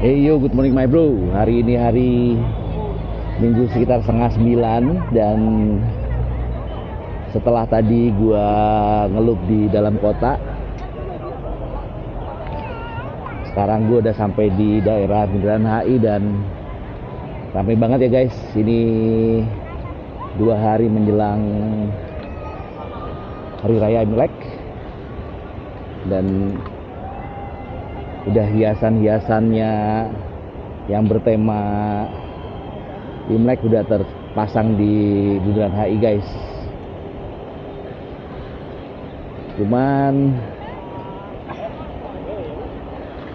Hey yo, good morning my bro. Hari ini hari Minggu sekitar 8:30 dan setelah tadi gua ngelup di dalam kota, sekarang gua udah sampai di daerah Bundaran HI dan ramai banget ya guys. Ini 2 hari menjelang Hari Raya Imlek dan udah hiasan-hiasannya yang bertema Imlek udah terpasang di Bundaran HI guys. Cuman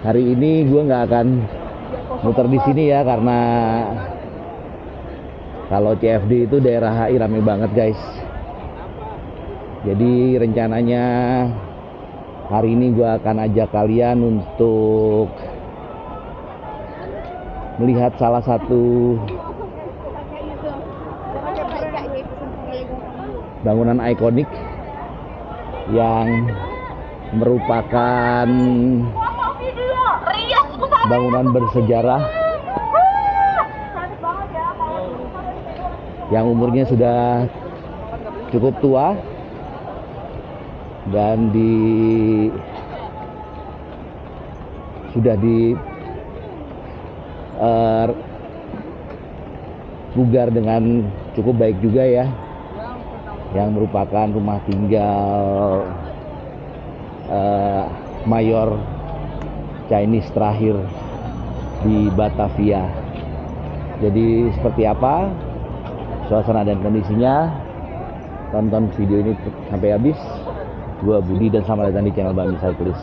hari ini gue nggak akan muter di sini ya, karena kalau CFD itu daerah HI rame banget guys. Jadi rencananya hari ini gue akan ajak kalian untuk melihat salah satu bangunan ikonik yang merupakan bangunan bersejarah yang umurnya sudah cukup tua dan sudah pugar dengan cukup baik juga ya, yang merupakan rumah tinggal Mayor Chinese terakhir di Batavia. Jadi seperti apa suasana dan kondisinya, tonton video ini sampai habis. Gua Budi dan selamat datang di channel Bang Misal Tulis.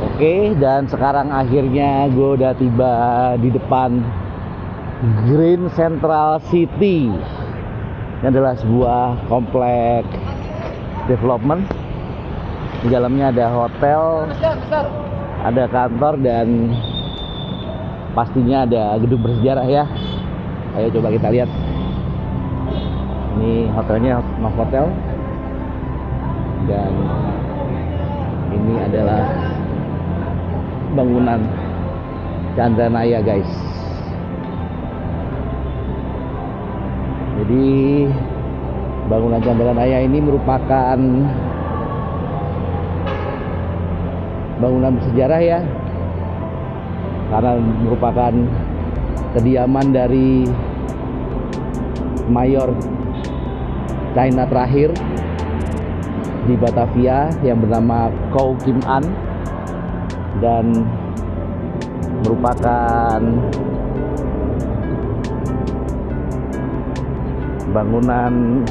Oke, dan sekarang akhirnya gue udah tiba di depan Green Central City. Ini adalah sebuah komplek development. Di dalamnya ada hotel, ada kantor, dan pastinya ada gedung bersejarah ya. Ayo coba kita lihat. Ini hotelnya Novotel, dan ini adalah bangunan Chandranaya guys. Jadi bangunan Chandranaya ini merupakan bangunan bersejarah ya, karena merupakan kediaman dari Mayor China terakhir di Batavia yang bernama Chow Kim An, dan merupakan bangunan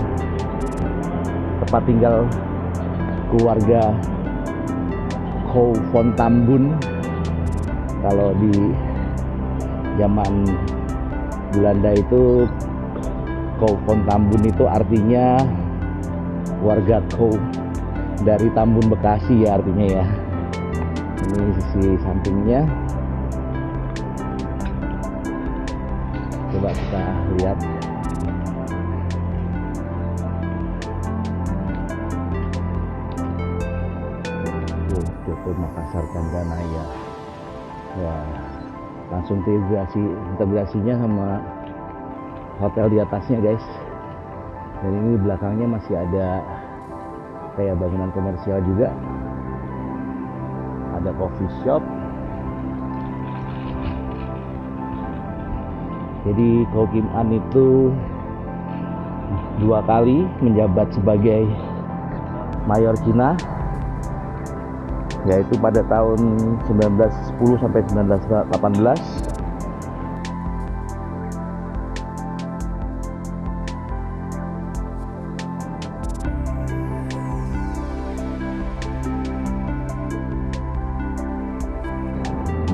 tempat tinggal keluarga Chow von Tambun. Kalau di zaman Belanda itu Chow von Tambun itu artinya warga Chow dari Tambun Bekasi ya artinya ya. Ini sisi sampingnya, coba kita lihat. Itu Makassar Chandranaya. Wah, langsung integrasinya sama hotel di atasnya guys. Dan ini di belakangnya masih ada kayak bangunan komersial juga, ada coffee shop. Jadi Chow Kim An itu 2 kali menjabat sebagai Mayor Cina, yaitu pada tahun 1910 sampai 1918.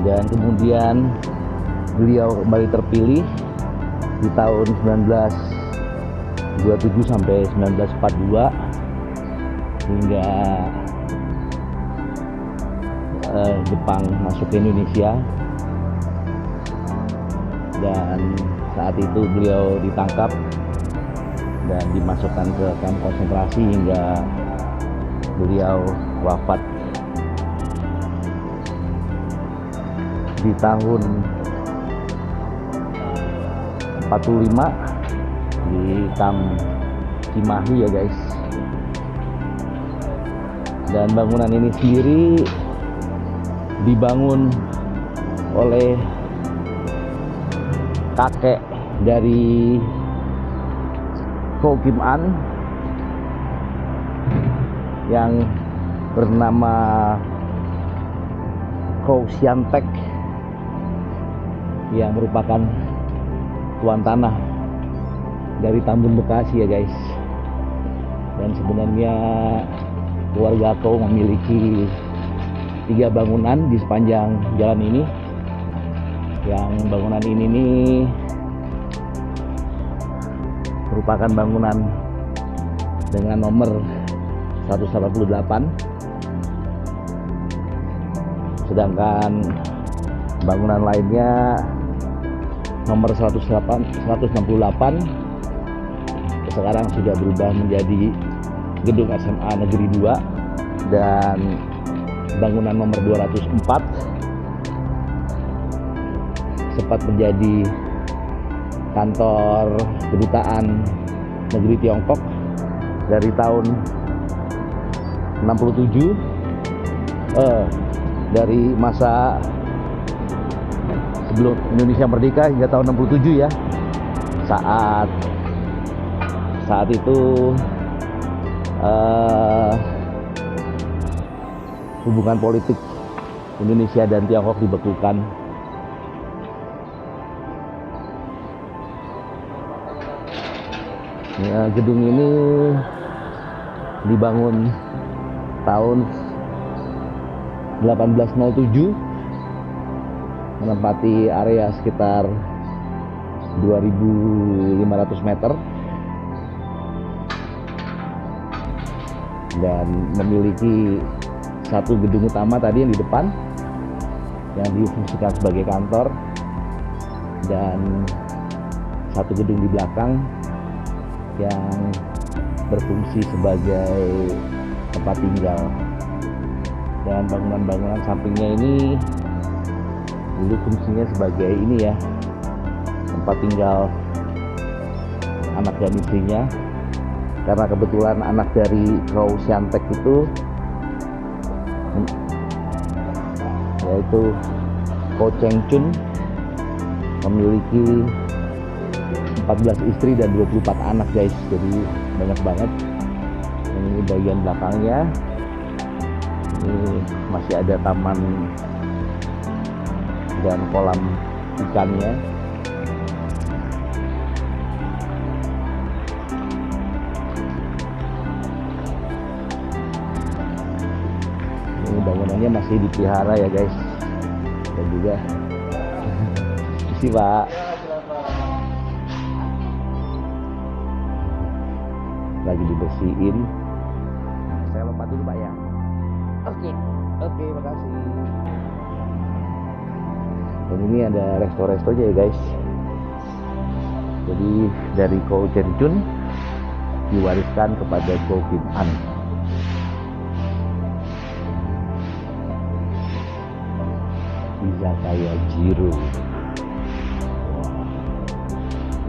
Dan kemudian beliau kembali terpilih di tahun 1927 sampai 1942 hingga Jepang masuk ke Indonesia, dan saat itu beliau ditangkap dan dimasukkan ke kamp konsentrasi hingga beliau wafat di tahun 45 di kamp Cimahi ya guys. Dan bangunan ini sendiri dibangun oleh kakek dari Choe Kim An yang bernama Choe Sian Tek, yang merupakan tuan tanah dari Tambun Bekasi ya guys. Dan sebenarnya keluarga Choe memiliki 3 bangunan di sepanjang jalan ini. Yang bangunan ini nih merupakan bangunan dengan nomor 188, sedangkan bangunan lainnya nomor 168 sekarang sudah berubah menjadi gedung SMA Negeri 2, dan bangunan nomor 204 sempat menjadi kantor kedutaan negeri Tiongkok dari tahun 67, dari masa sebelum Indonesia merdeka hingga tahun 67 ya. Saat itu hubungan politik Indonesia dan Tiongkok dibekukan. Ya, gedung ini dibangun tahun 1807, menempati area sekitar 2.500 meter dan memiliki satu gedung utama tadi yang di depan yang difungsikan sebagai kantor, dan satu gedung di belakang yang berfungsi sebagai tempat tinggal. Dan bangunan-bangunan sampingnya ini dulu fungsinya sebagai ini ya, tempat tinggal anak dan istrinya, karena kebetulan anak dari Choe Sian Tek itu yaitu Choe Cheng Chun memiliki 14 istri dan 24 anak guys, jadi banyak banget. Ini bagian belakangnya, ini masih ada taman dan kolam ikannya. Ini bangunannya masih dipelihara ya guys, dan juga isi Pak lagi dibersihin. Saya lompat dulu Pak ya. Oke, makasih. Dan ini ada resto-resto aja ya guys. Jadi dari Choe Cheng Chun diwariskan kepada Choe Kim An. Izakaya Jiro.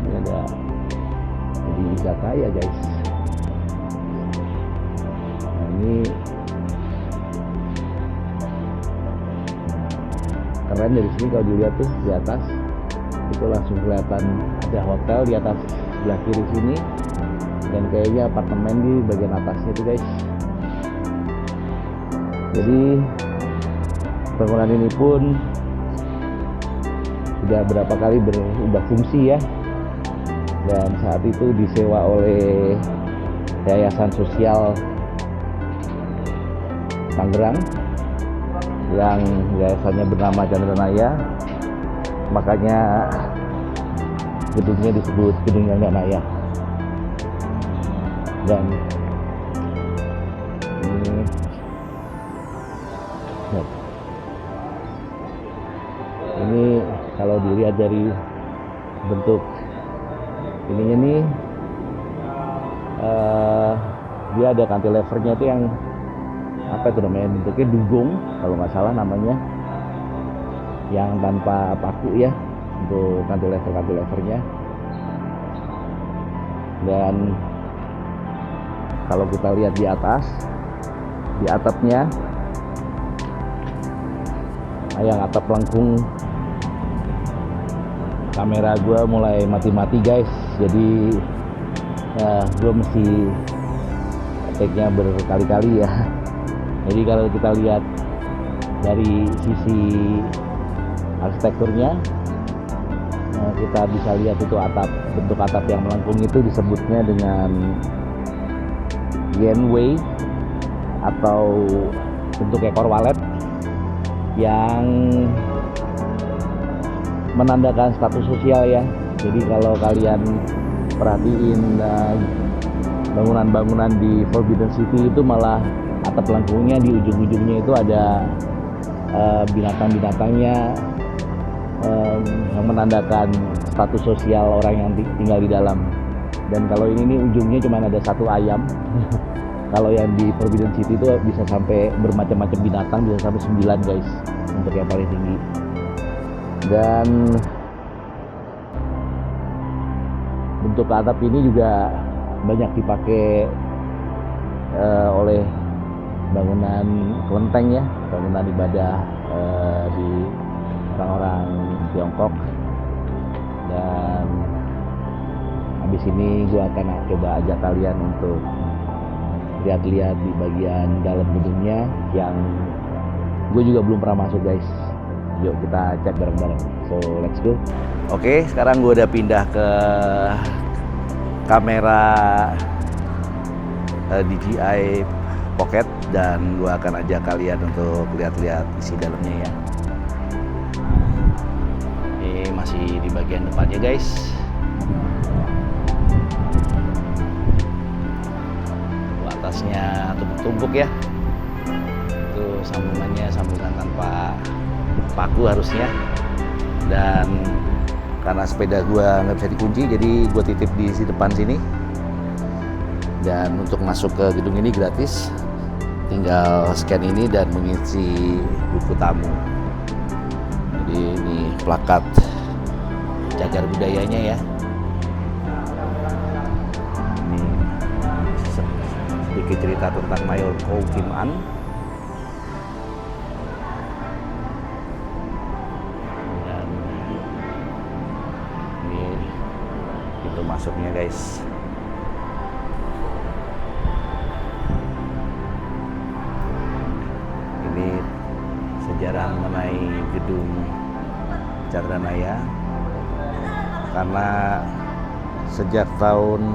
Ini ada jadi izakaya guys. Nah, ini keren dari sini. Kalau dilihat tuh di atas itu langsung kelihatan ada hotel di atas sebelah kiri sini, dan kayaknya apartemen di bagian atasnya tuh guys. Jadi bangunan ini pun sudah berapa kali berubah fungsi ya, dan saat itu disewa oleh Yayasan Sosial Tangerang yang yayasannya bernama Chandra Naya, makanya gedungnya disebut Gedung Chandra Naya. Dan ini kalau dilihat dari bentuk ininya nih, dia ada cantilevernya itu yang apa itu namanya, bentuknya dugong kalau nggak salah namanya, yang tanpa paku ya untuk cantilevernya. Dan kalau kita lihat di atas, di atapnya, yang atap lengkung, kamera gue mulai mati-mati guys, jadi gue mesti take-nya berkali-kali ya. Jadi kalau kita lihat dari sisi arsitekturnya, kita bisa lihat itu bentuk atap yang melengkung itu disebutnya dengan Yenwei atau bentuk ekor walet yang menandakan status sosial ya. Jadi kalau kalian perhatiin bangunan-bangunan di Forbidden City itu malah atap lengkungnya di ujung-ujungnya itu ada binatang-binatangnya yang menandakan status sosial orang yang tinggal di dalam. Dan kalau ini ujungnya cuma ada satu ayam. Kalau yang di Forbidden City itu bisa sampai bermacam-macam binatang, bisa sampai 9 guys untuk yang paling tinggi. Dan bentuk atap ini juga banyak dipakai oleh bangunan kelenteng ya, bangunan ibadah di orang-orang Tiongkok. Dan habis ini gue akan coba ajak kalian untuk lihat-lihat di bagian dalam gedungnya yang gue juga belum pernah masuk guys. Yuk kita cek bareng-bareng. So let's go. Oke, sekarang gue udah pindah ke kamera DJI Pocket dan gue akan ajak kalian untuk lihat-lihat isi dalamnya ya. Ini masih di bagian depannya guys. Atasnya tumpuk-tumpuk ya. Itu sambungannya sambungan tanpa paku harusnya. Dan karena sepeda gua nggak bisa dikunci, jadi gua titip di depan sini. Dan untuk masuk ke gedung ini gratis, tinggal scan ini dan mengisi buku tamu. Jadi ini plakat cagar budayanya ya. Ini sedikit cerita tentang Mayor Koh Kim An. Dan ini pintu masuknya guys. Ini sejarah mengenai gedung Chandranaya, karena sejak tahun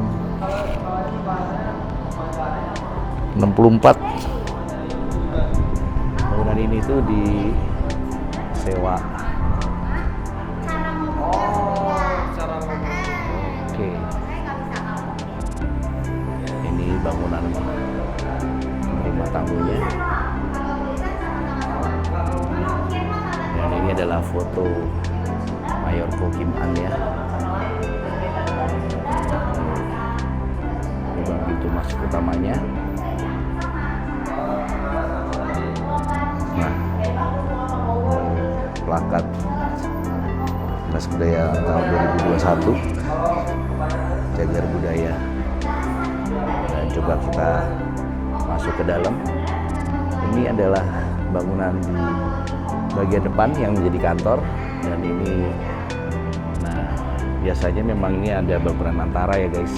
64 bangunan ini tuh disewa. Oke. Ini bangunan rumah tamunya. Dan ini adalah foto Mayor Koh Kim An ya. Ini bang pintu masuk utamanya. Nah, plakat Dinas Budaya tahun 2021, cagar budaya. Dan coba kita masuk ke dalam. Ini adalah bangunan di bagian depan yang menjadi kantor. Dan ini, nah biasanya memang ini ada bangunan antara ya guys.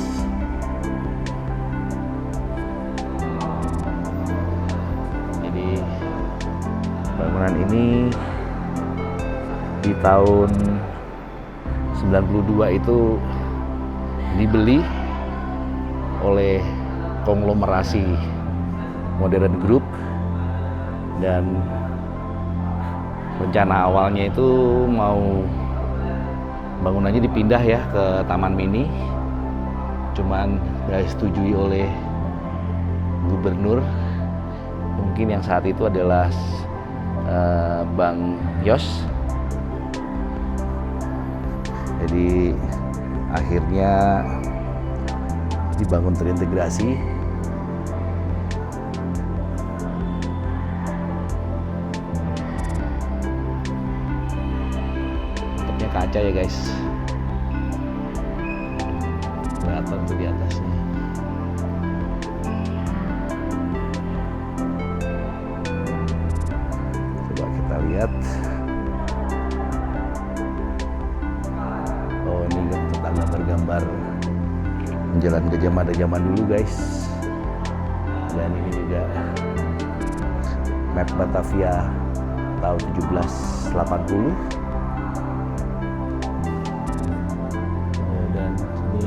Bangunan ini di tahun 92 itu dibeli oleh konglomerasi Modern Group, dan rencana awalnya itu mau bangunannya dipindah ya ke Taman Mini, cuman gak disetujui oleh gubernur. Mungkin yang saat itu adalah Bang Yos. Jadi akhirnya dibangun terintegrasi. Atapnya kaca ya guys, kelihatan tuh di atasnya. Coba kita lihat. Oh, ini tetangga tergambar Jalan Gajah Mada zaman dulu guys. Dan ini juga map Batavia tahun 1780. Dan ini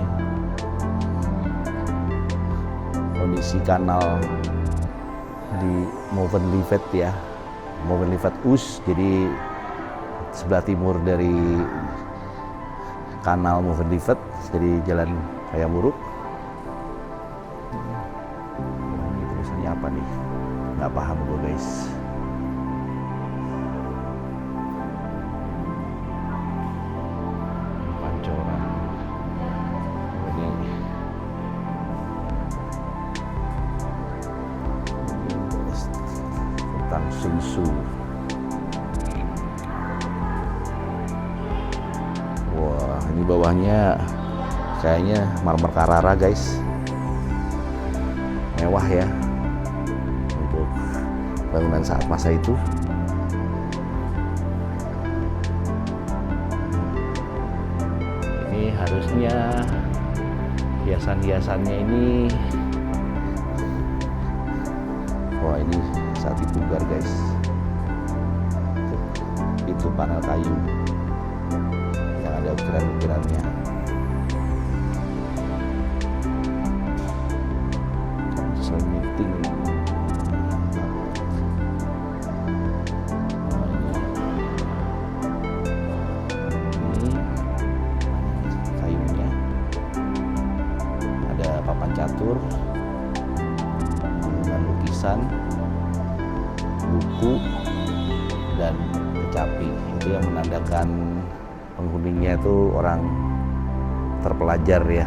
kondisi kanal di Movenlivet ya, Movenlivet Oos. Jadi sebelah timur dari kanal Movenlivet, jadi jalan Raya Murug. Ini tulisannya apa nih? Nggak paham gue guys. Pancoran. Ini tentang Sungsu. Wah, ini bawahnya kayaknya marmer Carrara guys, mewah ya untuk bangunan saat masa itu. Ini harusnya hiasan-hiasannya ini, wah ini saat dipugar guys, itu panel kayu yang ada ukiran-ukirannya. Meeting. Ini kayunya, ada papan catur, gunungan lukisan, buku, dan kecapi. Itu yang menandakan penghuninya itu orang terpelajar ya.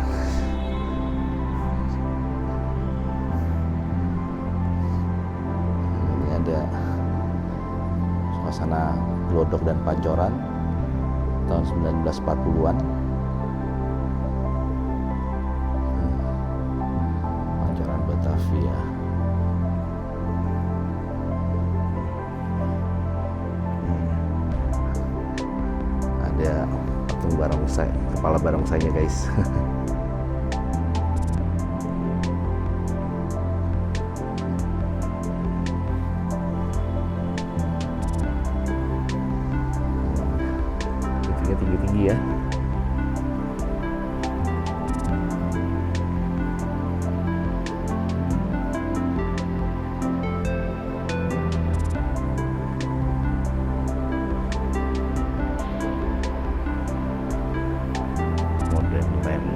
Ada suasana Glodok dan Pancoran tahun 1940-an. Pancoran Batavia. Ada patung barongsai, kepala barongsainya guys. Tinggi-tinggi ya. Modern land.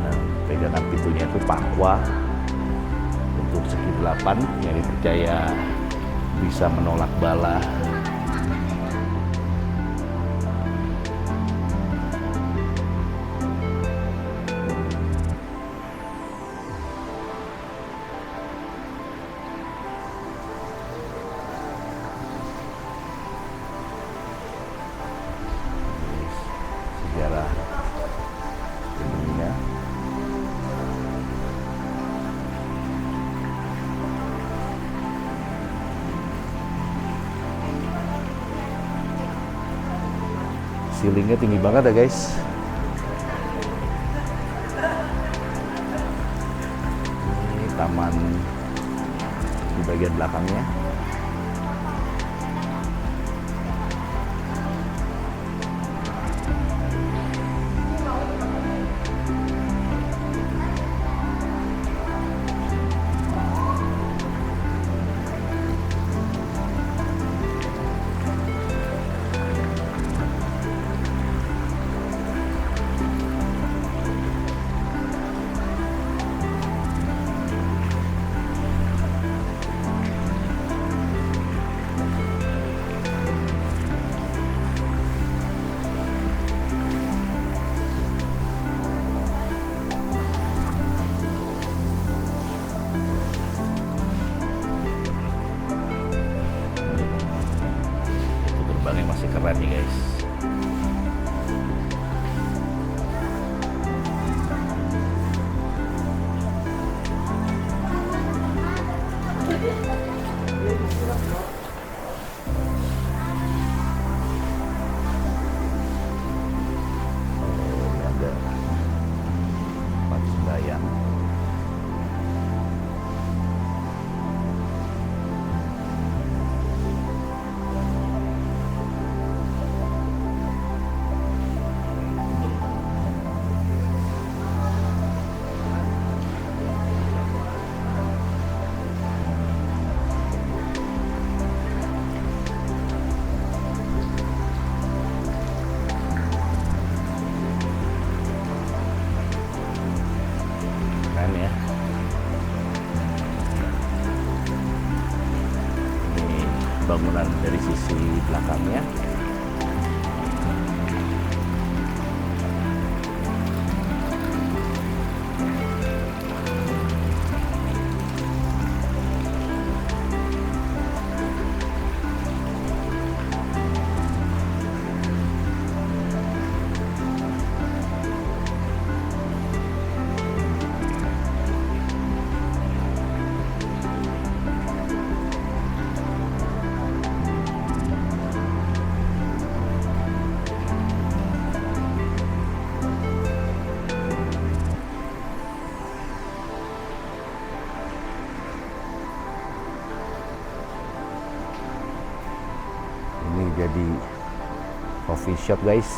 Nah, pegangan pintunya itu pakwa untuk segi 8 yang dipercaya bisa menolak bala. Sejarah dunia. Ceilingnya tinggi banget ya guys. Ini taman di bagian belakangnya. keren nih guys. Ada tempat sembahyang. Keren ya. Ini bangunan dari sisi belakangnya. Ini jadi coffee shop guys.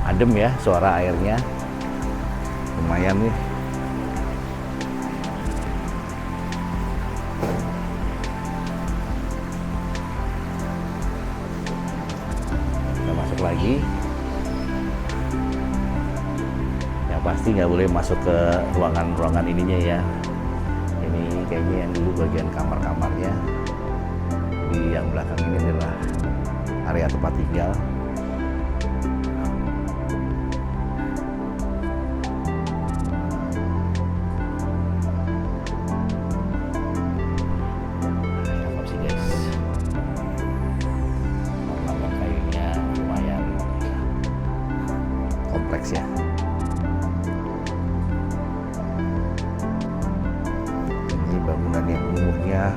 Adem ya suara airnya, lumayan nih. Kita masuk lagi. Yang pasti nggak boleh masuk ke ruangan-ruangan ininya ya. Ini kayaknya yang dulu bagian kamar-kamarnya. Di yang belakang ini adalah area tempat tinggal. Kompleks ya. Ini bangunan yang umurnya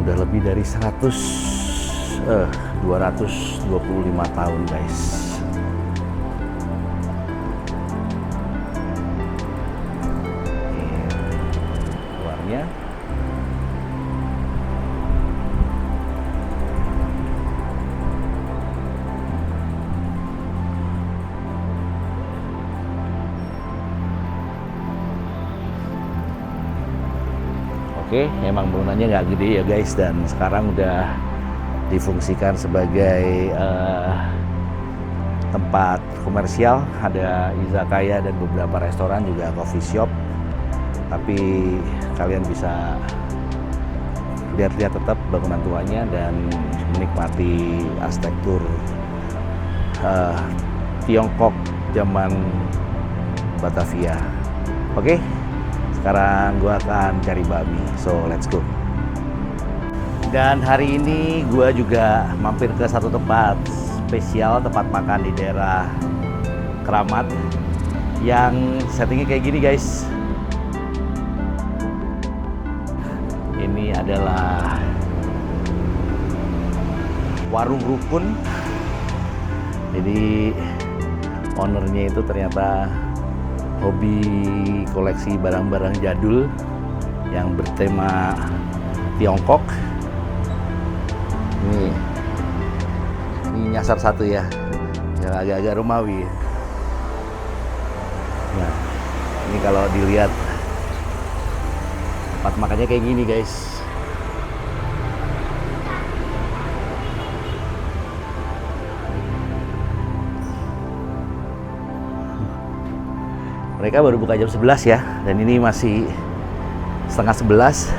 udah lebih dari 225 tahun guys. Ini luarnya. Oke, emang bangunannya nggak gede ya guys, dan sekarang udah difungsikan sebagai tempat komersial. Ada izakaya dan beberapa restoran, juga coffee shop. Tapi kalian bisa lihat-lihat tetap bangunan tuanya dan menikmati arsitektur Tiongkok zaman Batavia. Oke. Sekarang gue akan cari babi, so let's go. Dan hari ini gue juga mampir ke satu tempat spesial, tempat makan di daerah Keramat yang settingnya kayak gini guys. Ini adalah warung rukun. Jadi ownernya itu ternyata hobi koleksi barang-barang jadul yang bertema Tiongkok. Ini nyasar satu ya, yang agak-agak Romawi. Nah, ini kalau dilihat tempat makannya kayak gini guys. Mereka baru buka jam 11 ya, dan ini masih setengah 11.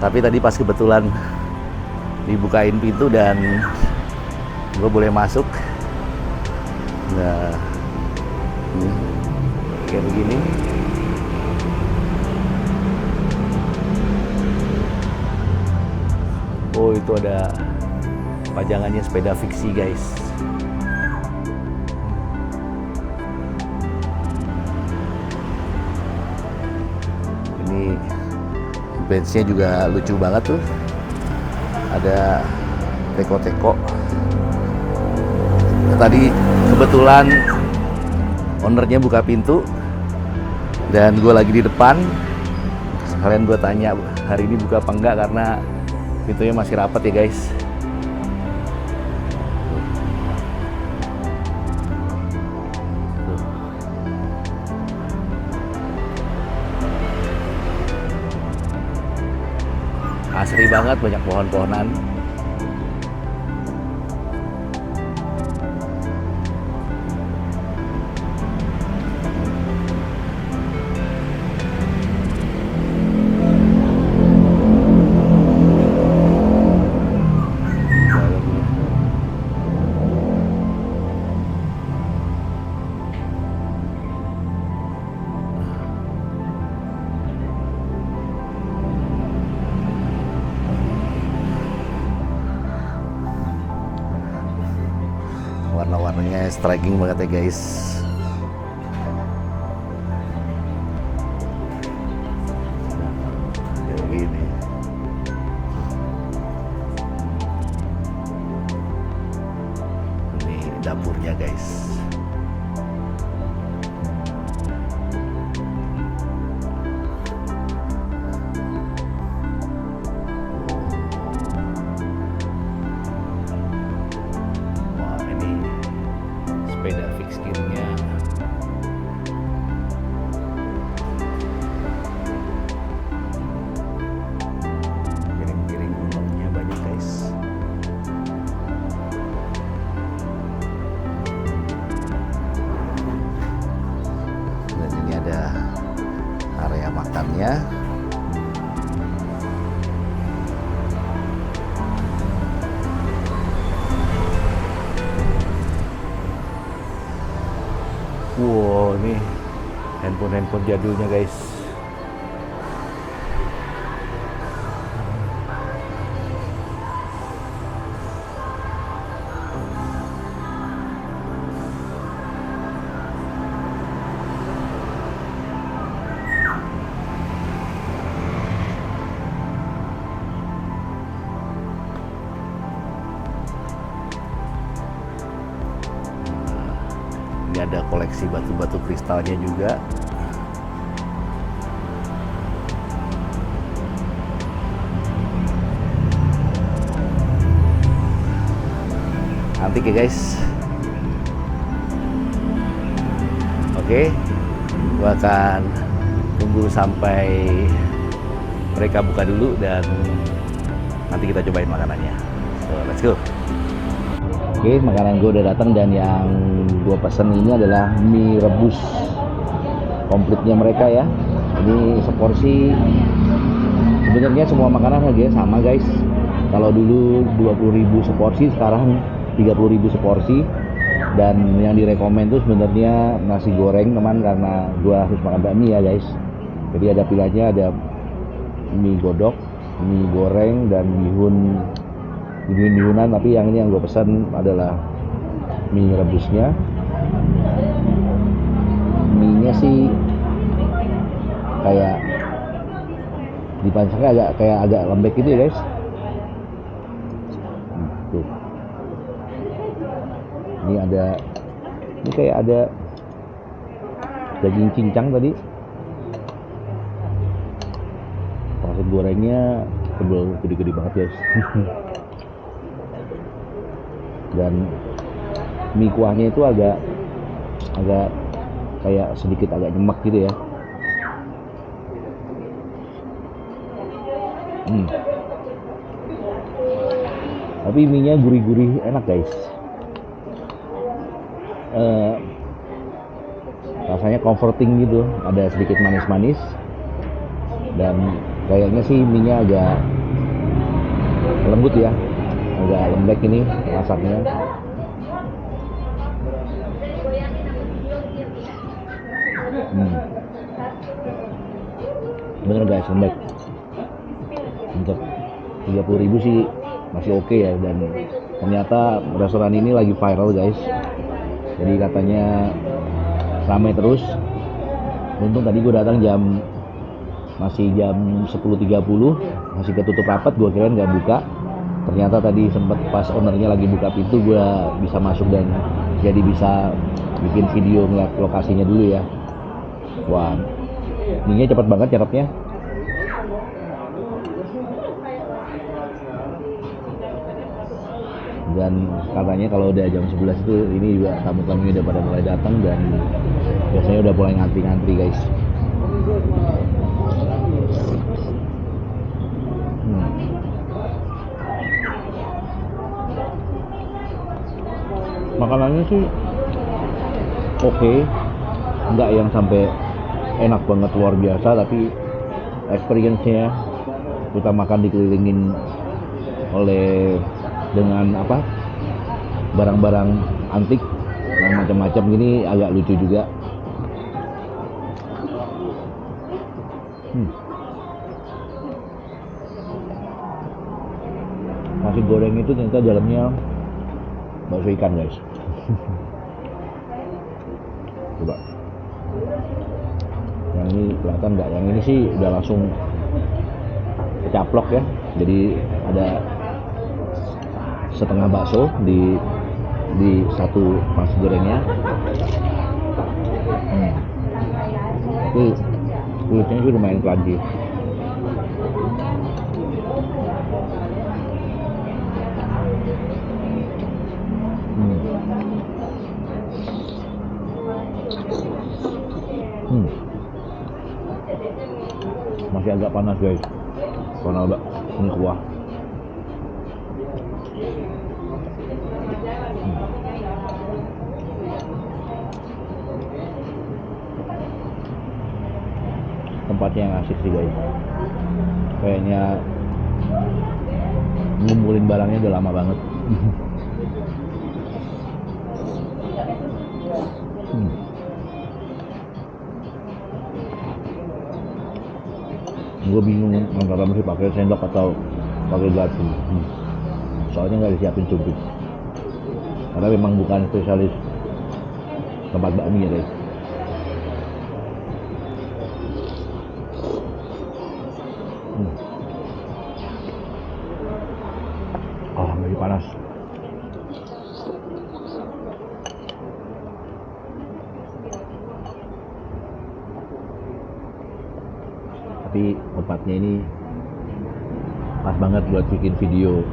Tapi tadi pas kebetulan dibukain pintu dan gue boleh masuk. Nah, ini kayak begini. Oh, itu ada pajangannya sepeda fiksi, guys. Ini benchnya juga lucu banget tuh. Ada teko-teko. Tadi kebetulan ownernya buka pintu dan gue lagi di depan. Sekalian gue tanya hari ini buka apa enggak karena pintunya masih rapat ya, guys. Asri banget, banyak pohon-pohonan. Warna-warnanya striking banget ya, guys. Kayak gini. Ini dapurnya, guys. Sepeda fix gearnya. Kiring-kiring untungnya banyak, guys. Dan ini ada area makannya. Wow, ini handphone jadulnya, guys. Ini ada koleksi batu-batu kristalnya juga. Antik ya, guys. Oke, gua akan tunggu sampai mereka buka dulu dan nanti kita cobain makanannya. So, let's go. Oke, makanan gue udah datang dan yang gue pesen ini adalah mie rebus komplitnya mereka ya. Ini seporsi. Sebenarnya semua makanan harganya sama, guys. Kalau dulu 20.000 seporsi, sekarang 30.000 seporsi. Dan yang direkomend tuh sebenarnya nasi goreng, teman, karena gue harus makan bakmi ya, guys. Jadi ada pilihannya, ada mie godok, mie goreng, dan bihun-bihunan, tapi yang ini yang gue pesan adalah mie rebusnya. Mie-nya sih kayak dipancangnya agak lembek gitu ya, guys. Tuh. Ini kayak ada daging cincang tadi. Maksud gorengnya tebel, gede-gede banget, guys. Dan mie kuahnya itu agak kayak sedikit agak nyemek gitu ya. Tapi mie-nya gurih-gurih, enak, guys. Rasanya comforting gitu, ada sedikit manis-manis dan kayaknya sih mie-nya agak lembut ya. agak lembek ini masaknya. Bener guys, lembek. Untuk 30.000 sih masih oke ya, dan ternyata restoran ini lagi viral guys. Jadi katanya ramai terus. Untung tadi gue datang masih jam 10.30, masih ketutup rapat, gue kira nggak buka. Ternyata tadi sempat pas ownernya lagi buka pintu, gue bisa masuk dan jadi bisa bikin video ngeliat lokasinya dulu ya. Wah, ininya cepet banget carapnya. Dan katanya kalau udah jam 11 itu ini juga tamu-tamunya udah pada mulai datang, dan biasanya udah mulai ngantri-ngantri guys. Makanannya sih oke, nggak yang sampai enak banget luar biasa, tapi experience-nya kita makan dikelilingin oleh dengan barang-barang antik dan macam-macam gini agak lucu juga. Nasi goreng itu ternyata dalamnya bakso ikan guys. Coba yang ini kelihatan nggak? Yang ini sih udah langsung kecaplok ya, jadi ada setengah bakso di satu nasi gorengnya. Itu kulitnya sih lumayan crunchy. Masih agak panas guys karena ini kuah. Tempatnya yang asik sih guys, kayaknya ngumpulin barangnya udah lama banget. Gue bingung antara mesti pakai sendok atau pakai garpu, soalnya nggak disiapin cubit karena memang bukan spesialis tempat bakmi ya guys. Masih panas. Tapi tempatnya ini pas banget buat bikin video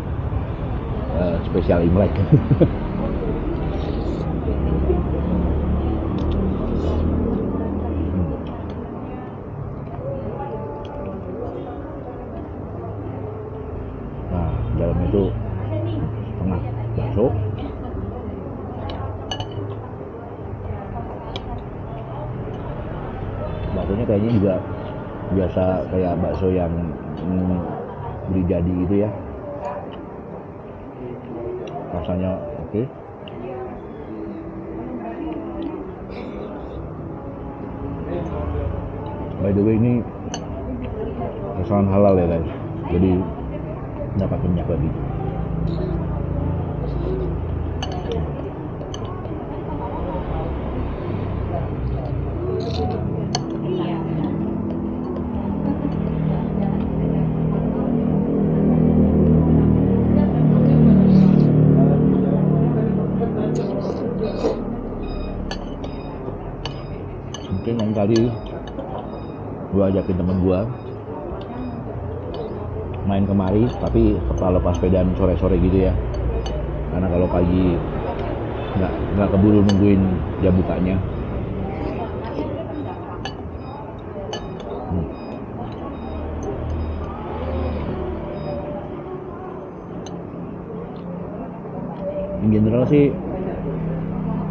spesial Imlek. Nah, dalamnya itu setengah bakso, baksonya kayaknya juga biasa kayak bakso yang beli jadi gitu ya, rasanya oke. By the way, ini restoran halal ya guys, jadi dapat minyak lagi. Mungkin yang tadi gue ajakin temen gue main kemari, tapi setelah lepas sepedaan sore-sore gitu ya, karena kalau pagi nggak keburu nungguin jam bukanya. In general sih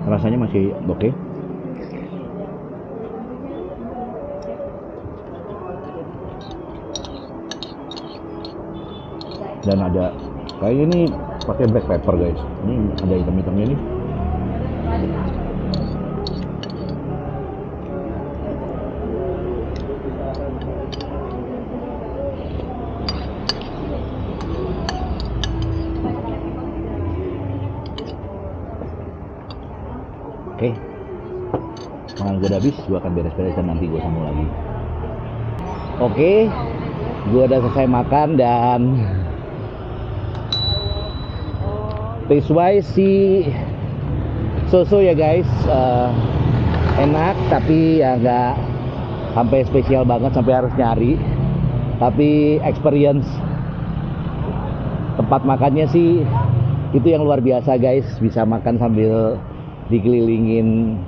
rasanya masih oke. Dan ada kayaknya ini pakai black pepper guys. Ini ada hitam-hitamnya nih. Oke, makanan gue udah habis, gue akan beres-beres dan nanti gue sambung lagi. Oke, gue udah selesai makan dan taste wise sih so-so ya guys. Enak tapi ya nggak sampai spesial banget sampai harus nyari. Tapi experience tempat makannya sih itu yang luar biasa guys. Bisa makan sambil dikelilingin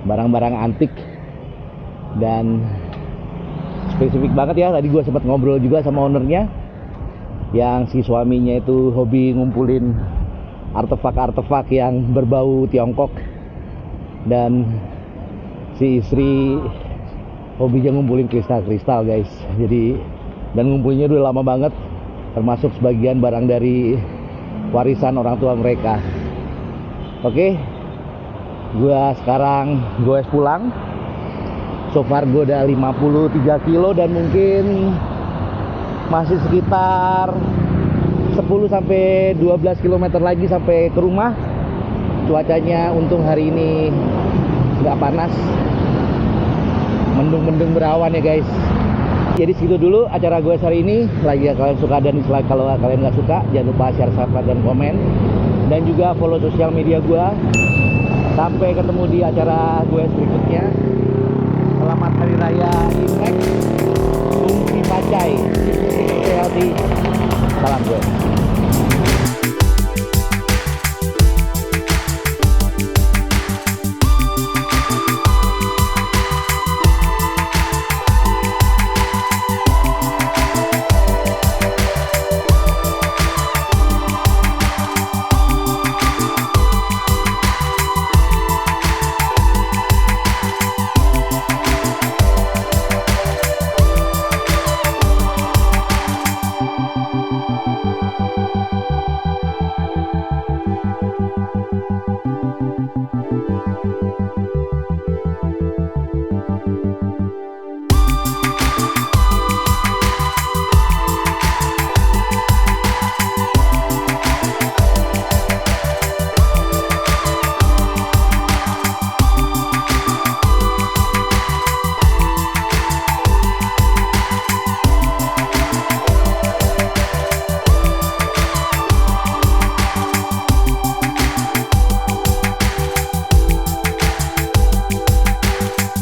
barang-barang antik dan spesifik banget ya. Tadi gue sempat ngobrol juga sama ownernya yang si suaminya itu hobi ngumpulin artefak-artefak yang berbau Tiongkok, dan si istri hobinya ngumpulin kristal-kristal guys. Jadi dan ngumpulinnya udah lama banget, termasuk sebagian barang dari warisan orang tua mereka. Oke, gua sekarang goes pulang. So far gue udah 53 kilo dan mungkin masih sekitar 10 sampai 12 km lagi sampai ke rumah. Cuacanya untung hari ini nggak panas, mendung-mendung berawan ya guys. Jadi segitu dulu acara gue hari ini. Lagi ya kalian suka dan dislike, kalau kalian nggak suka jangan lupa share, subscribe, dan komen, dan juga follow sosial media gue. Sampai ketemu di acara gue berikutnya. Selamat Hari Raya Imlek.